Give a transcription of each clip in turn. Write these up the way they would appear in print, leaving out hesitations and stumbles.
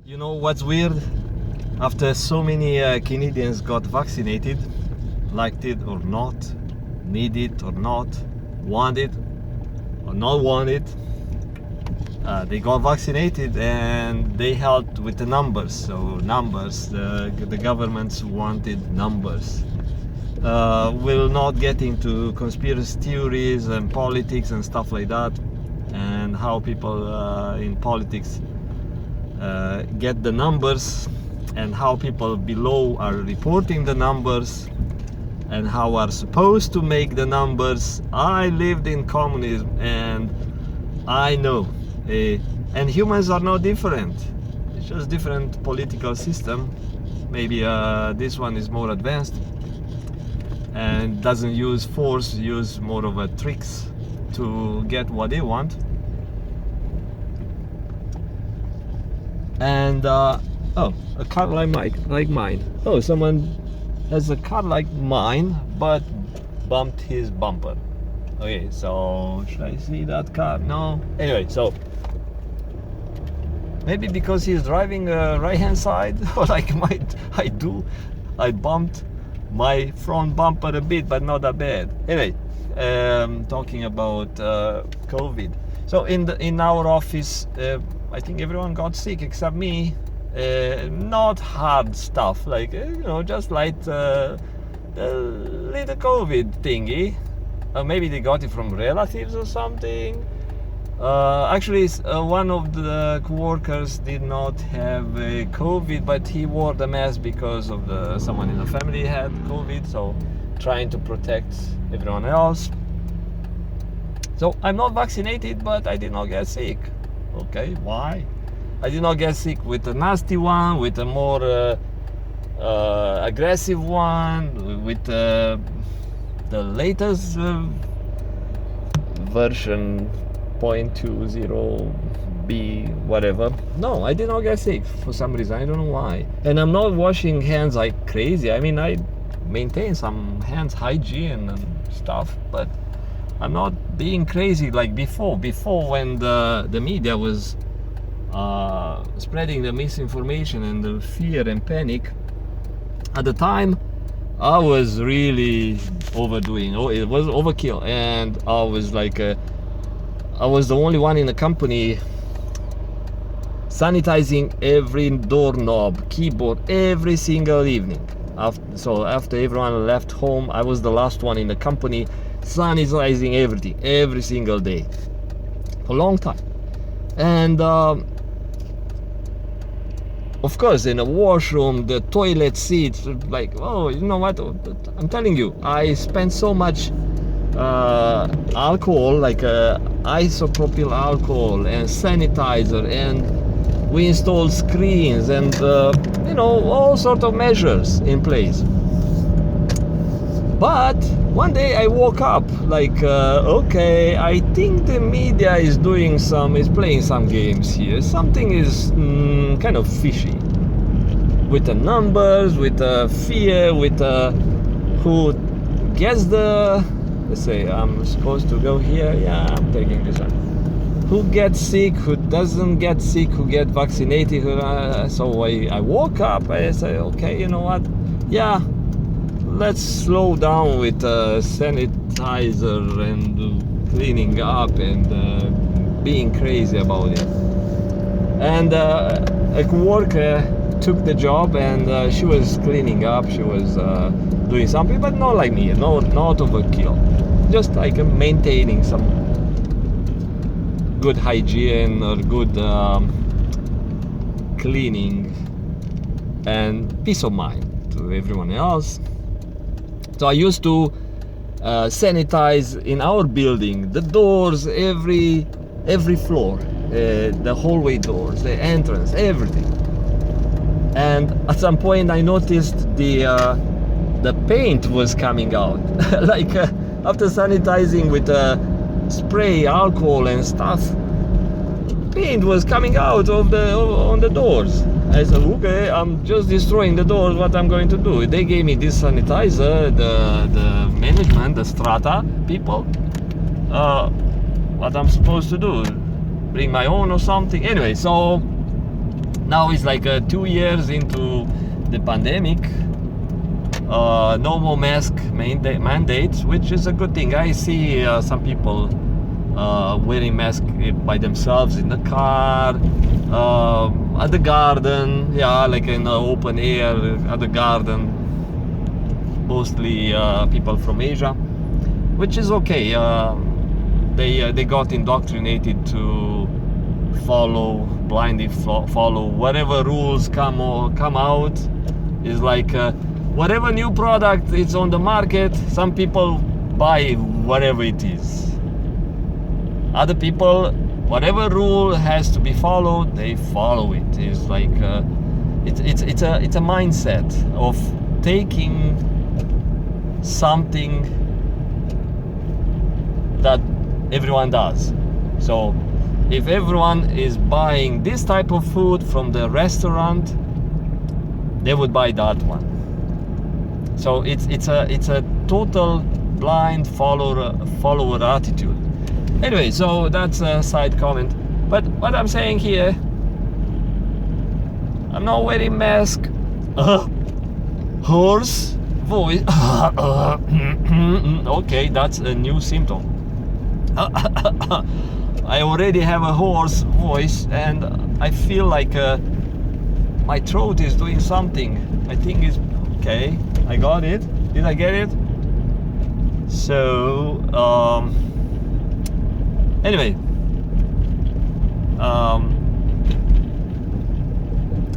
You know what's weird? After so many Canadians got vaccinated, liked it or not, need it or not, want it or not want it, they got vaccinated and they helped with the numbers. So numbers, the governments wanted numbers. We'll not get into conspiracy theories and politics and stuff like that, and how people in politics get the numbers, and how people below are reporting the numbers, and how are supposed to make the numbers. I lived in communism and I know, and humans are no different. It's just different political system. Maybe this one is more advanced and doesn't use force, use more of a tricks to get what they want. And oh, a car like mine. Oh, someone has a car like mine but bumped his bumper. Okay, so should I see that car? No. Anyway, so maybe because he's driving right hand side, or like I bumped my front bumper a bit, but not that bad. Anyway, talking about COVID. So in our office, I think everyone got sick except me. Not hard stuff, like just light little COVID thingy. Maybe they got it from relatives or something. Actually, one of the co-workers did not have COVID, but he wore the mask because of someone in the family had COVID, so trying to protect everyone else. So I'm not vaccinated, but I did not get sick. Okay, why? I did not get sick with a nasty one, with a more aggressive one, with the latest version 0.20b whatever. No, I did not get sick for some reason. I don't know why. And I'm not washing hands like crazy. I mean, I maintain some hands hygiene and stuff, but I'm not being crazy like before when the media was spreading the misinformation and the fear and panic. At the time, I was really overdoing. It was overkill, and I was like, I was the only one in the company sanitizing every doorknob, keyboard, every single evening. So after everyone left home, I was the last one in the company sanitizing everything, every single day, for a long time. And of course, in a washroom, the toilet seats, like, oh, you know what? I'm telling you, I spent so much alcohol, like isopropyl alcohol and sanitizer, and we installed screens and all sort of measures in place. But one day I woke up like, okay, I think the media is playing some games here. Something is kind of fishy with the numbers, with the fear, with who gets let's say I'm supposed to go here. Yeah, I'm taking this one. Who gets sick, who doesn't get sick, who get vaccinated. So I woke up, I said, okay, you know what? Yeah, let's slow down with sanitizer and cleaning up and being crazy about it. And a co-worker took the job, and she was cleaning up, she was doing something, but not like me, not overkill, just like maintaining some good hygiene or good cleaning and peace of mind to everyone else. So I used to sanitize in our building the doors, every floor, the hallway doors, the entrance, everything. And at some point I noticed the paint was coming out. Like after sanitizing with spray, alcohol and stuff, paint was coming out on the doors. I said, okay, I'm just destroying the doors. What I'm going to do? They gave me this sanitizer, the management, the strata people. What I'm supposed to do? Bring my own or something? Anyway, so Now it's like 2 years into the pandemic. No more mask mandates, which is a good thing. I see some people wearing masks by themselves in the car, at the garden, like in the open air at the garden. Mostly people from Asia, which is okay. They got indoctrinated to blindly follow whatever rules come out. Is like whatever new product is on the market, some people buy whatever it is. Other people, whatever rule has to be followed, they follow it. It's like it's a mindset of taking something that everyone does. So if everyone is buying this type of food from the restaurant, they would buy that one. So it's a total blind follower attitude. Anyway, so that's a side comment. But what I'm saying here, I'm not wearing mask. Hoarse voice. Okay, that's a new symptom. I already have a hoarse voice, and I feel like my throat is doing something. I think it's okay. I got it. Did I get it? So anyway,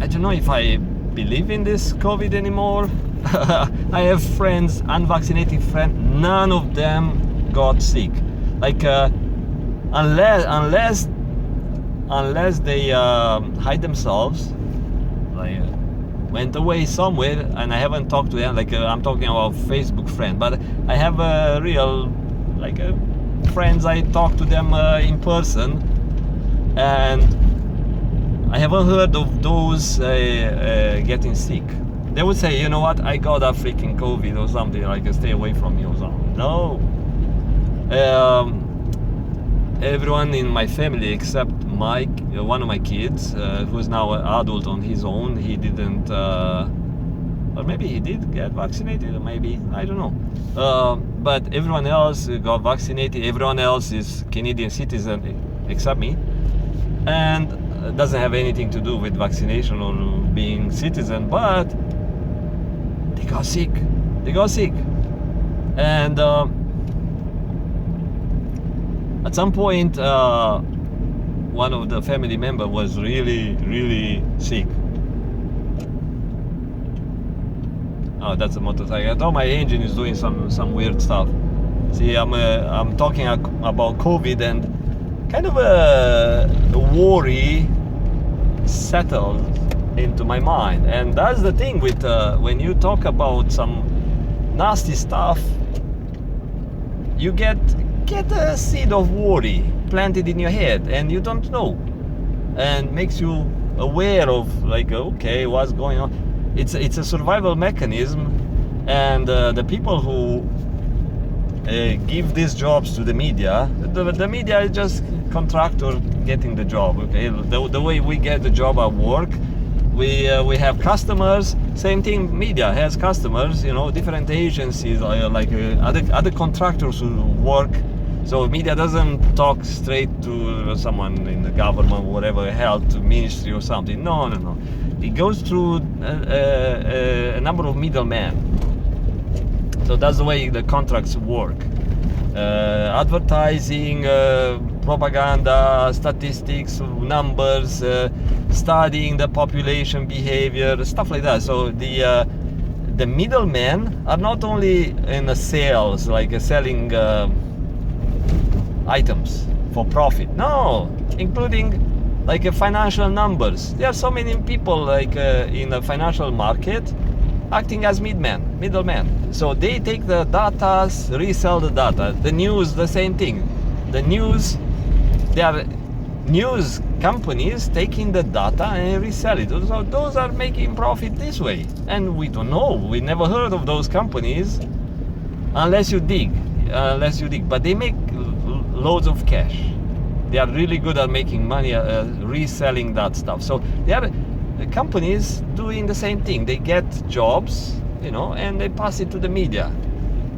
I don't know if I believe in this COVID anymore. I have friends, unvaccinated friends. None of them got sick. Like unless they hide themselves, like went away somewhere, and I haven't talked to them. Like I'm talking about Facebook friend, but I have a real friends. I talk to them in person, and I haven't heard of those getting sick. They would say, you know what, I got a freaking COVID or something, like stay away from me or something. No. Everyone in my family except Mike, one of my kids, who's now an adult on his own, he didn't, or maybe he did get vaccinated, or maybe, I don't know. But everyone else got vaccinated. Everyone else is Canadian citizen except me, and it doesn't have anything to do with vaccination or being citizen, but they got sick. And at some point, one of the family members was really sick. Oh, that's a motorcycle. I thought my engine is doing some weird stuff. See, I'm talking about COVID, and kind of a worry settled into my mind. And that's the thing with when you talk about some nasty stuff, you get a seed of worry planted in your head, and you don't know, and makes you aware of like, okay, what's going on. It's a survival mechanism, and the people who give these jobs to the media, the media is just contractor getting the job. Okay, the way we get the job at work, we have customers. Same thing, media has customers. You know, different agencies, other contractors who work. So media doesn't talk straight to someone in the government, whatever, health ministry or something. No. It goes through a number of middlemen. So that's the way the contracts work. Advertising, propaganda, statistics, numbers, studying the population behavior, stuff like that. So the middlemen are not only in the sales, like selling items for profit. No, including like financial numbers. There are so many people like in the financial market acting as middlemen. So they take the data, resell the data. The news, the same thing. The news, they are news companies taking the data and resell it. So those are making profit this way. And we don't know. We never heard of those companies unless you dig. But they make loads of cash. They are really good at making money reselling that stuff. So they are companies doing the same thing. They get jobs, and they pass it to the media,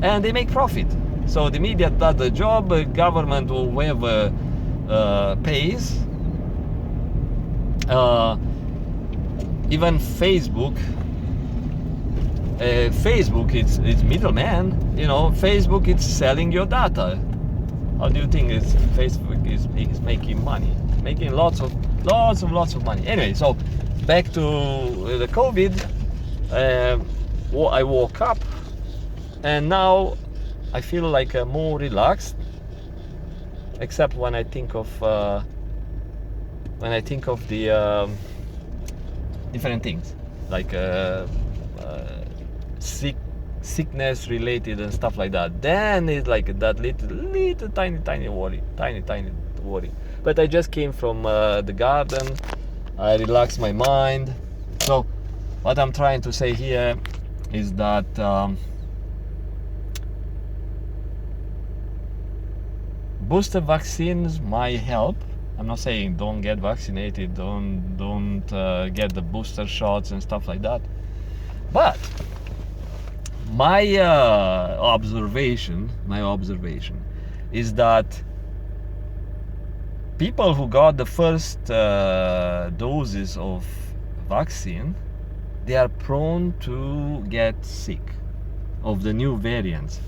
and they make profit. So the media does the job, government or whoever pays. Even Facebook. Facebook, it's middleman. Facebook is selling your data. How do you think Facebook is making money? Making lots of money. Anyway, so back to the COVID. I woke up, and now I feel like more relaxed. Except when I think of the different things, like sickness related and stuff like that. Then it's like that little tiny worry. But I just came from the garden. I relaxed my mind. So what I'm trying to say here is that booster vaccines might help. I'm not saying don't get vaccinated, don't get the booster shots and stuff like that. But my observation is that people who got the first doses of vaccine, they are prone to get sick of the new variants.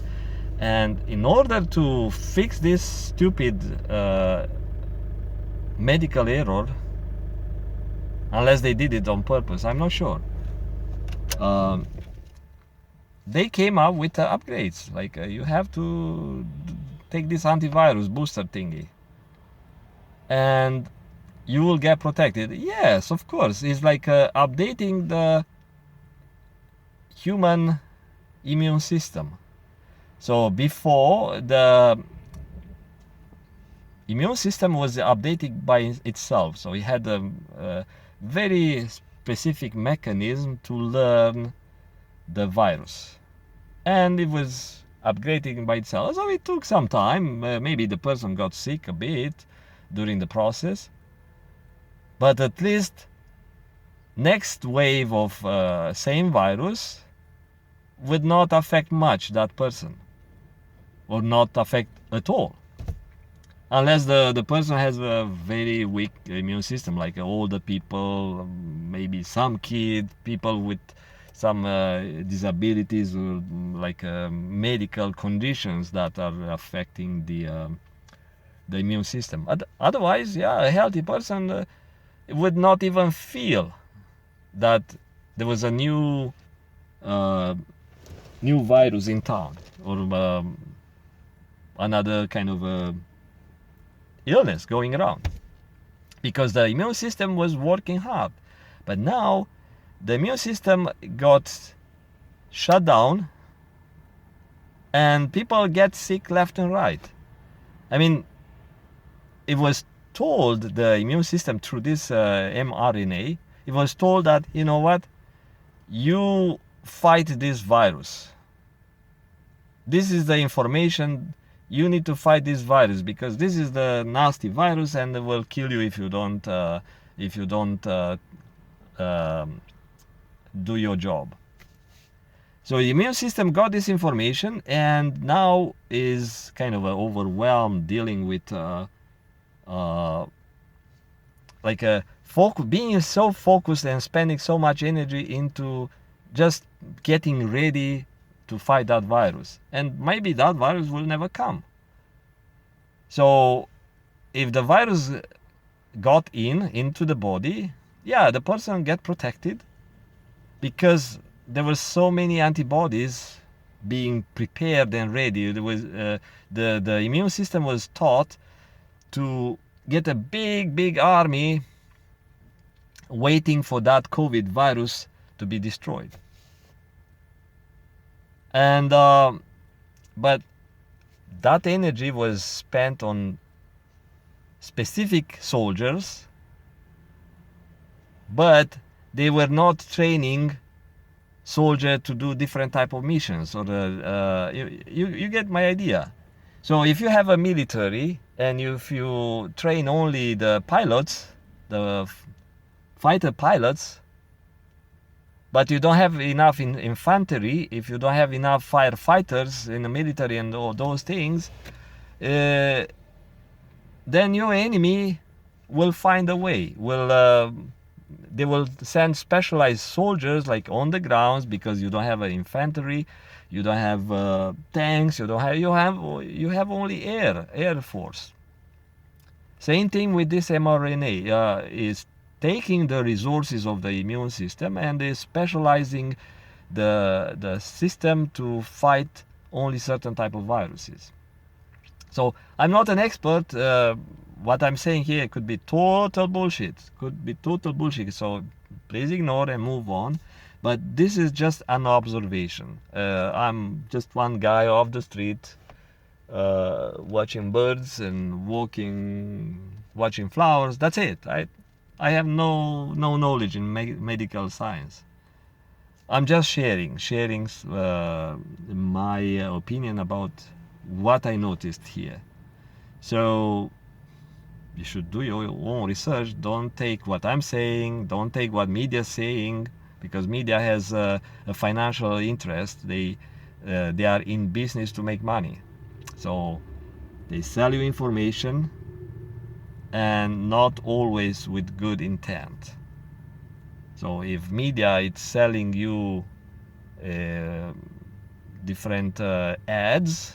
And in order to fix this stupid medical error, unless they did it on purpose, I'm not sure, they came up with upgrades, like you have to take this antivirus booster thingy and you will get protected. Yes, of course, it's like updating the human immune system. So before, the immune system was updated by itself, so it had a very specific mechanism to learn the virus, and it was upgrading by itself. So it took some time. Maybe the person got sick a bit during the process, but at least next wave of same virus would not affect much that person, or not affect at all, unless the person has a very weak immune system, like older people, maybe some kids, people with some disabilities, or like medical conditions that are affecting the immune system. Otherwise, a healthy person would not even feel that there was a new virus in town, or another kind of illness going around, because the immune system was working hard. But now the immune system got shut down and people get sick left and right. I mean, it was told, the immune system, through this mRNA, it was told that, you know what, you fight this virus. This is the information. You need to fight this virus, because this is the nasty virus and it will kill you if you don't do your job. So the immune system got this information and now is kind of overwhelmed, dealing with being so focused and spending so much energy into just getting ready to fight that virus. And maybe that virus will never come. So if the virus got into the body, the person get protected, because there were so many antibodies being prepared and ready. There was the immune system was taught to get a big army waiting for that COVID virus to be destroyed. And but that energy was spent on specific soldiers, but they were not training soldiers to do different type of missions, or you get my idea. So if you have a military and if you train only the pilots, the fighter pilots, but you don't have enough infantry, if you don't have enough firefighters in the military and all those things, then your enemy will find a way. They will send specialized soldiers like on the grounds, because you don't have an infantry, you don't have tanks, you have only air force. Same thing with this mRNA, is taking the resources of the immune system and is specializing the system to fight only certain type of viruses. So I'm not an expert. What I'm saying here could be total bullshit. So please ignore and move on. But this is just an observation. I'm just one guy off the street, watching birds and watching flowers. That's it. I have no knowledge in medical science. I'm just sharing my opinion about what I noticed here. So you should do your own research. Don't take what I'm saying. Don't take what media is saying, because media has a financial interest. They are in business to make money. So they sell you information, and not always with good intent. So if media is selling you different ads,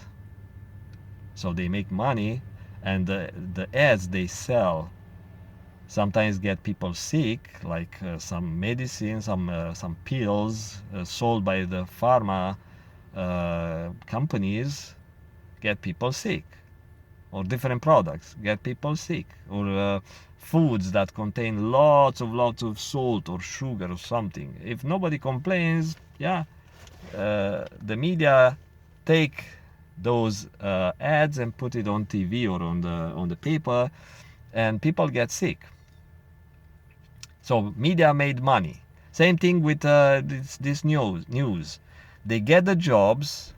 so they make money, and the ads they sell sometimes get people sick, like some medicine, some pills sold by the pharma companies get people sick, or different products get people sick, or foods that contain lots of salt or sugar or something. If nobody complains, the media take those ads and put it on TV or on the paper, and people get sick. So media made money. Same thing with this news. They get the jobs,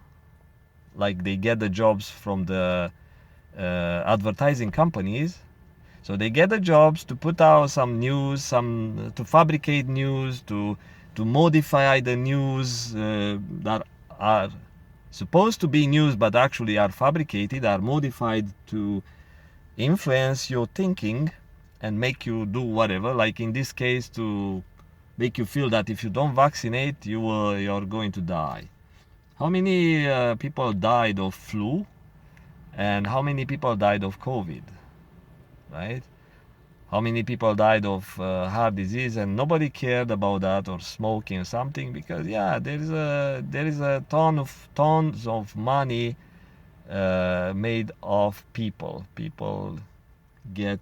like they get the jobs from the advertising companies. So they get the jobs to put out some news, to fabricate news, to modify the news that are supposed to be news but actually are fabricated, are modified to influence your thinking and make you do whatever. Like in this case, to make you feel that if you don't vaccinate, you're going to die. How many people died of flu, and how many people died of COVID, right? How many people died of heart disease, and nobody cared about that, or smoking or something, because there is a tons of money made of people. People get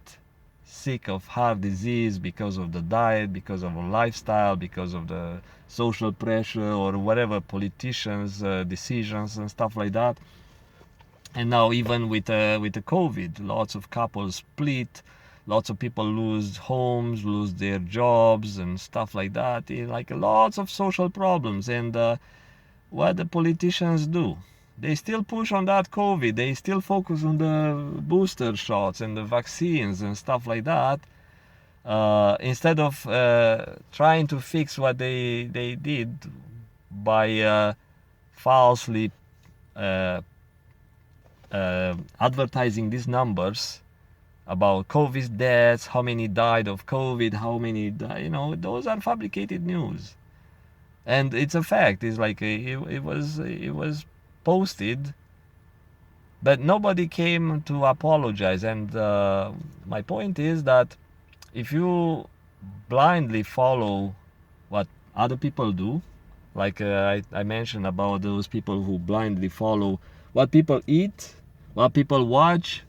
sick of heart disease because of the diet, because of a lifestyle, because of the social pressure, or whatever, politicians' decisions and stuff like that. And now even with the COVID, lots of couples split, lots of people lose homes, lose their jobs and stuff like that. Like lots of social problems. And what the politicians do, they still push on that COVID. They still focus on the booster shots and the vaccines and stuff like that, instead of trying to fix what they did by falsely advertising these numbers about COVID deaths, how many died of COVID, how many died, those are fabricated news. And it's a fact. It's like it was posted, but nobody came to apologize. And my point is that if you blindly follow what other people do, like I mentioned about those people who blindly follow what people eat, what people watch,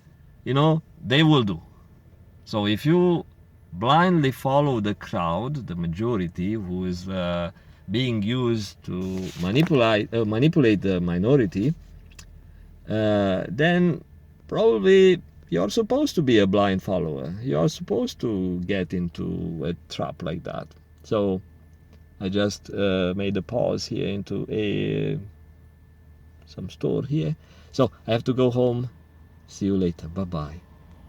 they will do. So if you blindly follow the crowd, the majority who is being used to manipulate the minority, then probably you're supposed to be a blind follower. You're supposed to get into a trap like that. So I just made a pause here into some store here. So I have to go home. See you later. Bye-bye.